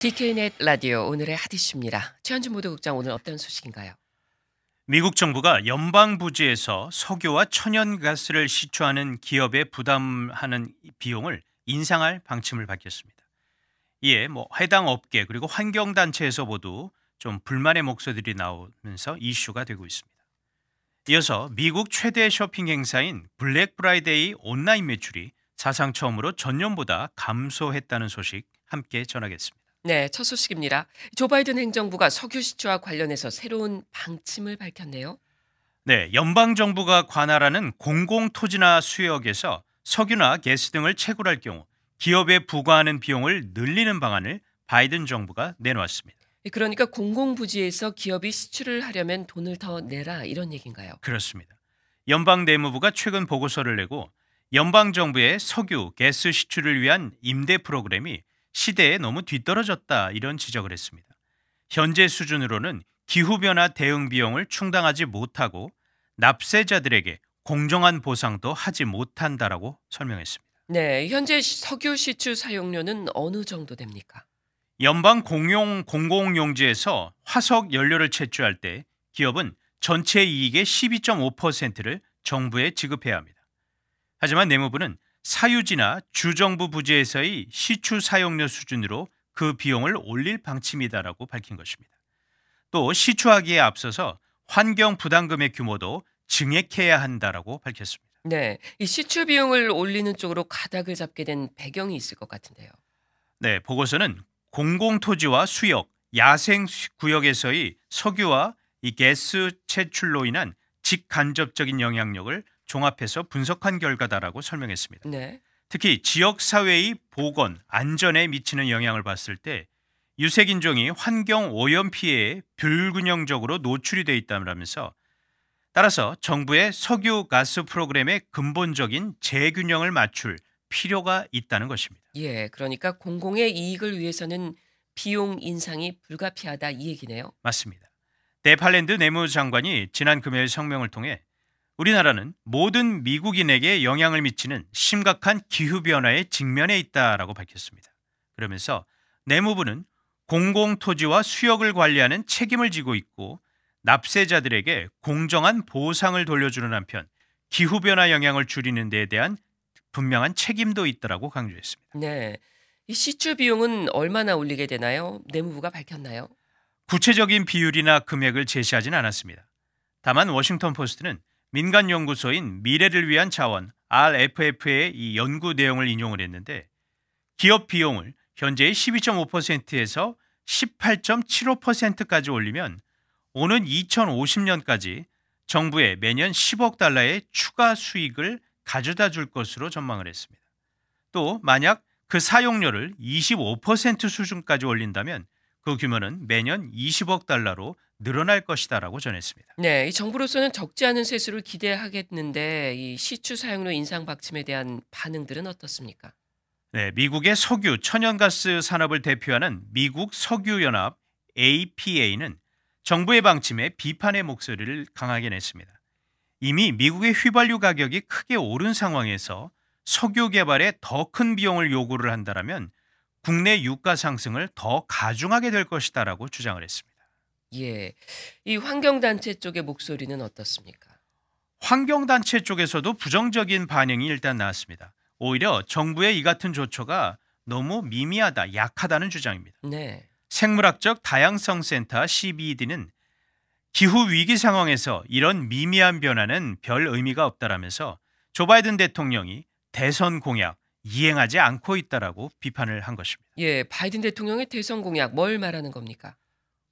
DK넷 라디오 오늘의 핫이슈입니다. 최현준 보도국장 오늘 어떤 소식인가요? 미국 정부가 연방 부지에서 석유와 천연가스를 시추하는 기업에 부담하는 비용을 인상할 방침을 밝혔습니다. 이에 해당 업계 그리고 환경단체에서 모두 좀 불만의 목소리들이 나오면서 이슈가 되고 있습니다. 이어서 미국 최대 쇼핑 행사인 블랙 프라이데이 온라인 매출이 사상 처음으로 전년보다 감소했다는 소식 함께 전하겠습니다. 네, 첫 소식입니다. 조 바이든 행정부가 석유 시추와 관련해서 새로운 방침을 밝혔네요. 네, 연방정부가 관할하는 공공토지나 수역에서 석유나 가스 등을 채굴할 경우 기업에 부과하는 비용을 늘리는 방안을 바이든 정부가 내놓았습니다. 그러니까 공공부지에서 기업이 시추를 하려면 돈을 더 내라 이런 얘기인가요? 그렇습니다. 연방 내무부가 최근 보고서를 내고 연방정부의 석유, 가스 시추를 위한 임대 프로그램이 시대에 너무 뒤떨어졌다 이런 지적을 했습니다. 현재 수준으로는 기후변화 대응 비용을 충당하지 못하고 납세자들에게 공정한 보상도 하지 못한다라고 설명했습니다. 네, 현재 석유 시추 사용료는 어느 정도 됩니까? 연방 공용 공공용지에서 화석 연료를 채취할 때 기업은 전체 이익의 12.5%를 정부에 지급해야 합니다. 하지만 내무부는 사유지나 주정부 부지에서의 시추 사용료 수준으로 그 비용을 올릴 방침이다라고 밝힌 것입니다. 또 시추하기에 앞서서 환경 부담금의 규모도 증액해야 한다라고 밝혔습니다. 네, 이 시추 비용을 올리는 쪽으로 가닥을 잡게 된 배경이 있을 것 같은데요. 네, 보고서는 공공토지와 수역, 야생 구역에서의 석유와 이 가스 채출로 인한 직간접적인 영향력을 종합해서 분석한 결과다라고 설명했습니다. 네. 특히 지역사회의 보건, 안전에 미치는 영향을 봤을 때 유색인종이 환경 오염 피해에 불균형적으로 노출이 돼 있다면서 따라서 정부의 석유 가스 프로그램의 근본적인 재균형을 맞출 필요가 있다는 것입니다. 예, 그러니까 공공의 이익을 위해서는 비용 인상이 불가피하다 이 얘기네요. 맞습니다. 네팔랜드 내무장관이 지난 금요일 성명을 통해 우리나라는 모든 미국인에게 영향을 미치는 심각한 기후변화에 직면해 있다라고 밝혔습니다. 그러면서 내무부는 공공토지와 수역을 관리하는 책임을 지고 있고 납세자들에게 공정한 보상을 돌려주는 한편 기후변화 영향을 줄이는 데에 대한 분명한 책임도 있다라고 강조했습니다. 네. 이 시추 비용은 얼마나 올리게 되나요? 내무부가 밝혔나요? 구체적인 비율이나 금액을 제시하진 않았습니다. 다만 워싱턴 포스트는 민간 연구소인 미래를 위한 자원 RFF의 이 연구 내용을 인용을 했는데 기업 비용을 현재의 12.5%에서 18.75%까지 올리면 오는 2050년까지 정부에 매년 10억 달러의 추가 수익을 가져다 줄 것으로 전망을 했습니다. 또 만약 그 사용료를 25% 수준까지 올린다면 그 규모는 매년 20억 달러로 늘어날 것이다라고 전했습니다. 네, 이 정부로서는 적지 않은 세수를 기대하겠는데 이 시추 사용료 인상 방침에 대한 반응들은 어떻습니까? 네, 미국의 석유, 천연가스 산업을 대표하는 미국 석유연합 APA는 정부의 방침에 비판의 목소리를 강하게 냈습니다. 이미 미국의 휘발유 가격이 크게 오른 상황에서 석유 개발에 더 큰 비용을 요구를 한다면 국내 유가 상승을 더 가중하게 될 것이다라고 주장을 했습니다. 예. 이 환경단체 쪽의 목소리는 어떻습니까? 환경단체 쪽에서도 부정적인 반응이 일단 나왔습니다. 오히려 정부의 이 같은 조처가 너무 미미하다, 약하다는 주장입니다. 네. 생물학적 다양성 센터 CBD는 기후 위기 상황에서 이런 미미한 변화는 별 의미가 없다라면서 조 바이든 대통령이 대선 공약 이행하지 않고 있다라고 비판을 한 것입니다. 예, 바이든 대통령의 대선 공약 뭘 말하는 겁니까?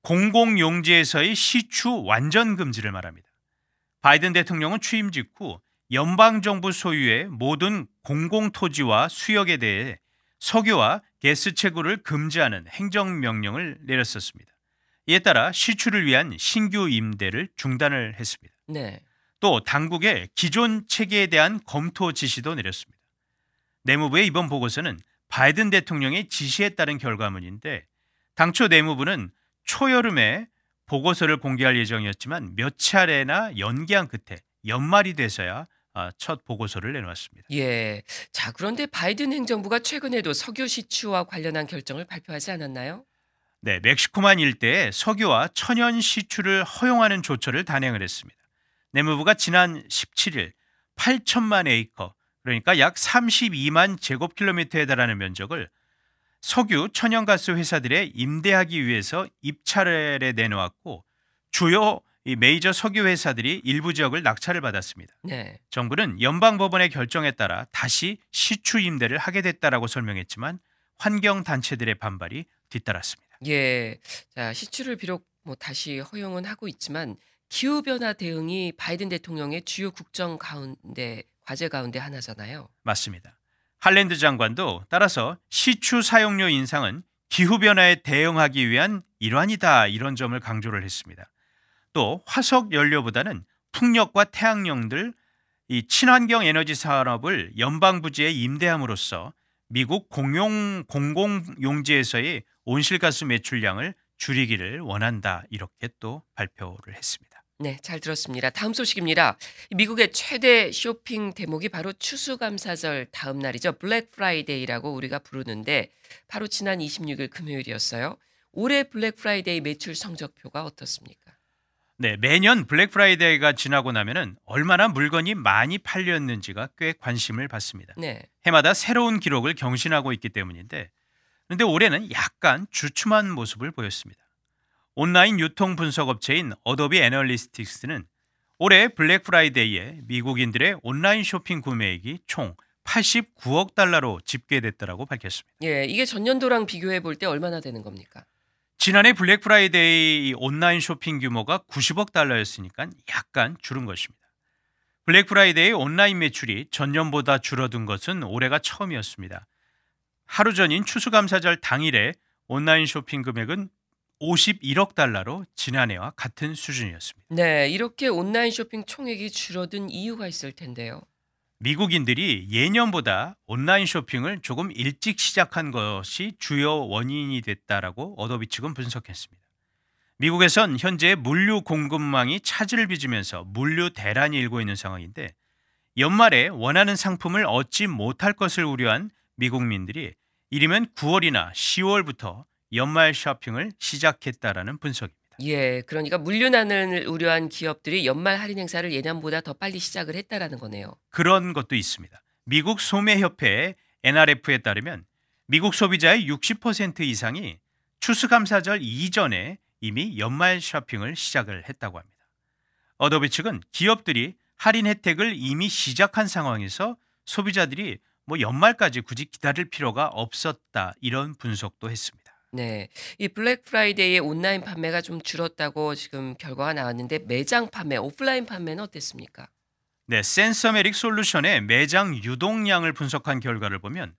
공공용지에서의 시추 완전 금지를 말합니다. 바이든 대통령은 취임 직후 연방정부 소유의 모든 공공토지와 수역에 대해 석유와 가스 채굴을 금지하는 행정명령을 내렸었습니다. 이에 따라 시추를 위한 신규 임대를 중단을 했습니다. 네. 또 당국의 기존 체계에 대한 검토 지시도 내렸습니다. 내무부의 이번 보고서는 바이든 대통령의 지시에 따른 결과물인데 당초 내무부는 초여름에 보고서를 공개할 예정이었지만 몇 차례나 연기한 끝에 연말이 돼서야 첫 보고서를 내놓았습니다. 예. 자, 그런데 바이든 행정부가 최근에도 석유 시추와 관련한 결정을 발표하지 않았나요? 네, 멕시코만 일대에 석유와 천연 시추를 허용하는 조처를 단행을 했습니다. 내무부가 지난 17일 8천만 에이커, 그러니까 약 32만 제곱킬로미터에 달하는 면적을 석유, 천연가스 회사들에 임대하기 위해서 입찰에 내놓았고 주요 이 메이저 석유 회사들이 일부 지역을 낙찰을 받았습니다. 네. 정부는 연방법원의 결정에 따라 다시 시추 임대를 하게 됐다라고 설명했지만 환경 단체들의 반발이 뒤따랐습니다. 예. 자, 시추를 비록 뭐 다시 허용은 하고 있지만 기후 변화 대응이 바이든 대통령의 주요 국정 가운데 과제 가운데 하나잖아요. 맞습니다. 할랜드 장관도 따라서 시추 사용료 인상은 기후 변화에 대응하기 위한 일환이다 이런 점을 강조를 했습니다. 또 화석 연료보다는 풍력과 태양열들 이 친환경 에너지 산업을 연방 부지에 임대함으로써 미국 공공용지에서의 온실가스 매출량을 줄이기를 원한다 이렇게 또 발표를 했습니다. 네, 잘 들었습니다. 다음 소식입니다. 미국의 최대 쇼핑 대목이 바로 추수감사절 다음 날이죠. 블랙 프라이데이라고 우리가 부르는데 바로 지난 26일 금요일이었어요. 올해 블랙 프라이데이 매출 성적표가 어떻습니까? 네, 매년 블랙 프라이데이가 지나고 나면은 얼마나 물건이 많이 팔렸는지가 꽤 관심을 받습니다. 네. 해마다 새로운 기록을 경신하고 있기 때문인데 그런데 올해는 약간 주춤한 모습을 보였습니다. 온라인 유통 분석 업체인 어도비 애널리스틱스는 올해 블랙 프라이데이에 미국인들의 온라인 쇼핑 구매액이 총 89억 달러로 집계됐다고 밝혔습니다. 예, 이게 전년도랑 비교해 볼 때 얼마나 되는 겁니까? 지난해 블랙 프라이데이 온라인 쇼핑 규모가 90억 달러였으니까 약간 줄은 것입니다. 블랙 프라이데이 온라인 매출이 전년보다 줄어든 것은 올해가 처음이었습니다. 하루 전인 추수감사절 당일에 온라인 쇼핑 금액은 51억 달러로 지난해와 같은 수준이었습니다. 네, 이렇게 온라인 쇼핑 총액이 줄어든 이유가 있을 텐데요. 미국인들이 예년보다 온라인 쇼핑을 조금 일찍 시작한 것이 주요 원인이 됐다라고 어도비 측은 분석했습니다. 미국에선 현재 물류 공급망이 차질을 빚으면서 물류 대란이 일고 있는 상황인데 연말에 원하는 상품을 얻지 못할 것을 우려한 미국민들이 이르면 9월이나 10월부터 연말 쇼핑을 시작했다라는 분석입니다. 예, 그러니까 물류난을 우려한 기업들이 연말 할인 행사를 예년보다 더 빨리 시작을 했다라는 거네요. 그런 것도 있습니다. 미국 소매협회 NRF에 따르면 미국 소비자의 60% 이상이 추수감사절 이전에 이미 연말 쇼핑을 시작을 했다고 합니다. 어도비 측은 기업들이 할인 혜택을 이미 시작한 상황에서 소비자들이 연말까지 굳이 기다릴 필요가 없었다 이런 분석도 했습니다. 네, 이 블랙 프라이데이의 온라인 판매가 좀 줄었다고 지금 결과가 나왔는데 매장 판매, 오프라인 판매는 어땠습니까? 네, 센서메릭 솔루션의 매장 유동량을 분석한 결과를 보면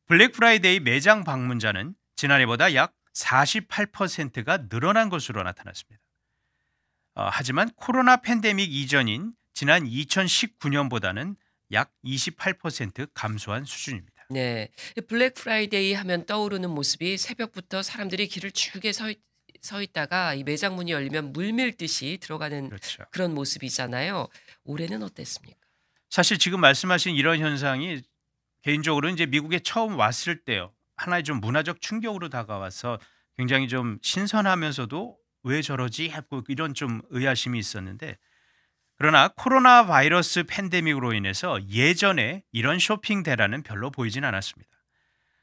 블랙 프라이데이 매장 방문자는 지난해보다 약 48%가 늘어난 것으로 나타났습니다. 하지만 코로나 팬데믹 이전인 지난 2019년보다는 약 28% 감소한 수준입니다. 네, 이 블랙 프라이데이 하면 떠오르는 모습이 새벽부터 사람들이 길을 줄게 서 있다가 이 매장 문이 열리면 물밀듯이 들어가는 그렇죠. 그런 모습이잖아요. 올해는 어땠습니까? 사실 지금 말씀하신 이런 현상이 개인적으로는 이제 미국에 처음 왔을 때요. 하나의 좀 문화적 충격으로 다가와서 굉장히 좀 신선하면서도 왜 저러지 하고 이런 좀 의아심이 있었는데 그러나 코로나 바이러스 팬데믹으로 인해서 예전에 이런 쇼핑 대란은 별로 보이진 않았습니다.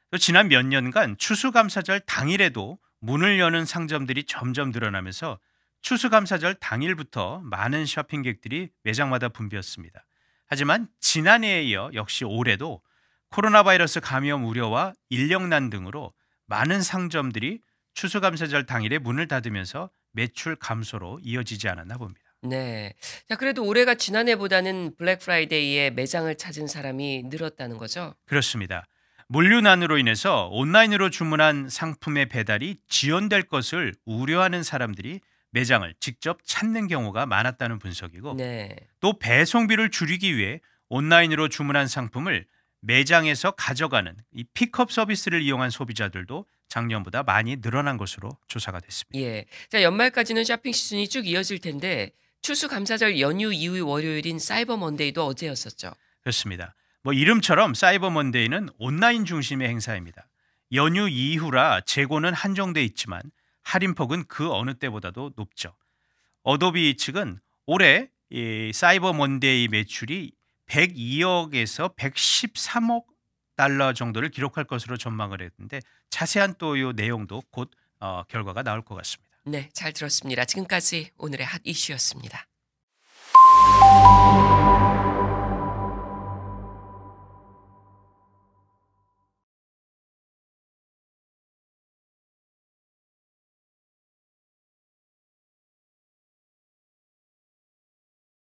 또 지난 몇 년간 추수감사절 당일에도 문을 여는 상점들이 점점 늘어나면서 추수감사절 당일부터 많은 쇼핑객들이 매장마다 붐볐습니다. 하지만 지난해에 이어 역시 올해도 코로나 바이러스 감염 우려와 인력난 등으로 많은 상점들이 추수감사절 당일에 문을 닫으면서 매출 감소로 이어지지 않았나 봅니다. 네. 자, 그래도 올해가 지난해보다는 블랙 프라이데이에 매장을 찾은 사람이 늘었다는 거죠? 그렇습니다. 물류난으로 인해서 온라인으로 주문한 상품의 배달이 지연될 것을 우려하는 사람들이 매장을 직접 찾는 경우가 많았다는 분석이고 네. 또 배송비를 줄이기 위해 온라인으로 주문한 상품을 매장에서 가져가는 이 픽업 서비스를 이용한 소비자들도 작년보다 많이 늘어난 것으로 조사가 됐습니다. 예. 자, 연말까지는 쇼핑 시즌이 쭉 이어질 텐데 추수감사절 연휴 이후 월요일인 사이버 먼데이도 어제였었죠. 그렇습니다. 이름처럼 사이버 먼데이는 온라인 중심의 행사입니다. 연휴 이후라 재고는 한정돼 있지만 할인폭은 그 어느 때보다도 높죠. 어도비 측은 올해 이 사이버 먼데이 매출이 102억에서 113억 달러 정도를 기록할 것으로 전망을 했는데 자세한 또 요 내용도 곧 결과가 나올 것 같습니다. 네, 잘 들었습니다. 지금까지 오늘의 핫 이슈였습니다.